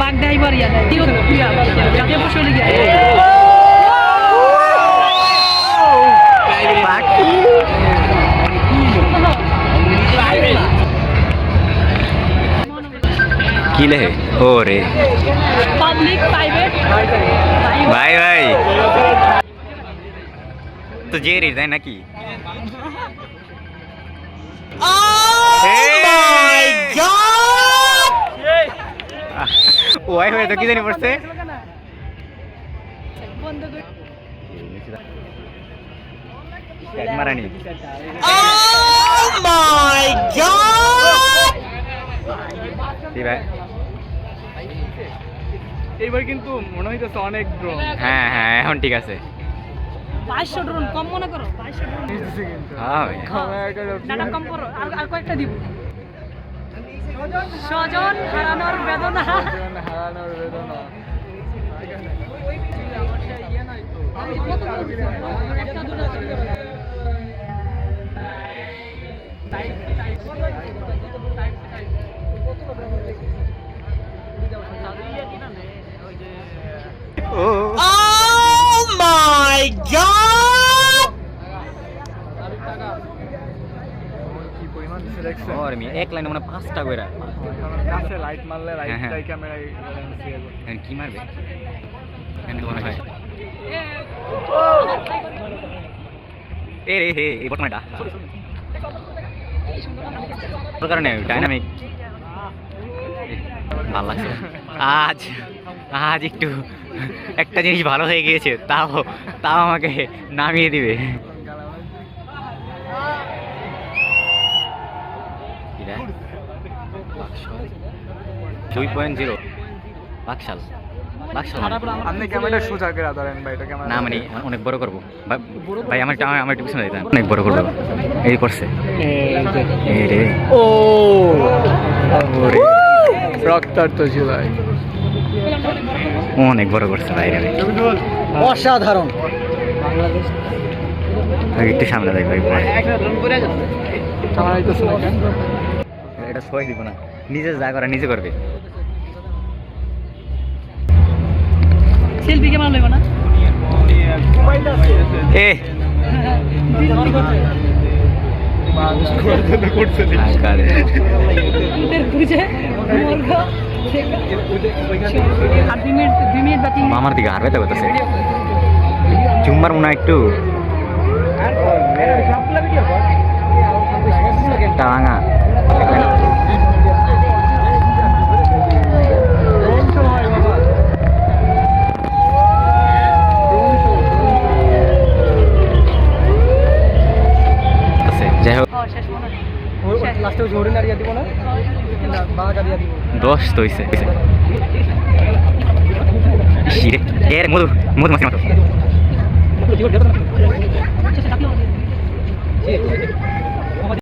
বাগদাইবার জাতীয় পশু লিগা কি লেহে ও রে পাবলিক প্রাইভেট ভাই ভাই তো যে রে তাই নাকি ওয়াই হয়ে তো কি জানি পড়ছে মারানি এইবার কিন্তু মনে হইতেছে অনেক ড্রোন। হ্যাঁ হ্যাঁ এখন ঠিক আছে 2200 ড্রোন কম মনে করো 2200 ড্রোন হ্যাঁ ডাটা কম করো আর কয়েকটা দিব স্বজন হারানোর বেদনা এক লাইনে মানে 5টা করে কাছে লাইট মারলে লাইট ক্যামেরায় কি মারবে এ রে হে এই বটমাটা ওর কারণে ডাইনামিক ভালো লাগছে আজ আজ একটু একটা জিনিস ভালো হয়ে গিয়েছে তাও আমাকে নামিয়ে দিবে 2.0 বাকশাল আপনি ক্যামেরা সোজা করে ধরেন ভাই, এটা ক্যামেরা না মানে অনেক বড় করবো ভাই আমার একটু পিছনে দিতাম অনেক বড় করবো এই করছে এই রে ও রক্তাক্ত জুলাই অনেক বড় করছে ভাই রে অসাধারণ। একটু সামনে দেখ ভাই এটা সবাই দিব না নিজে যা করা নিজে করবে সেলফি কেমন লইব না এ আমার দিকে হারবে তো করতেছে চুম্বার মনে হয় একটু টাঙা যাই হোক 10 তো হইছে এর মধু মাছি মতো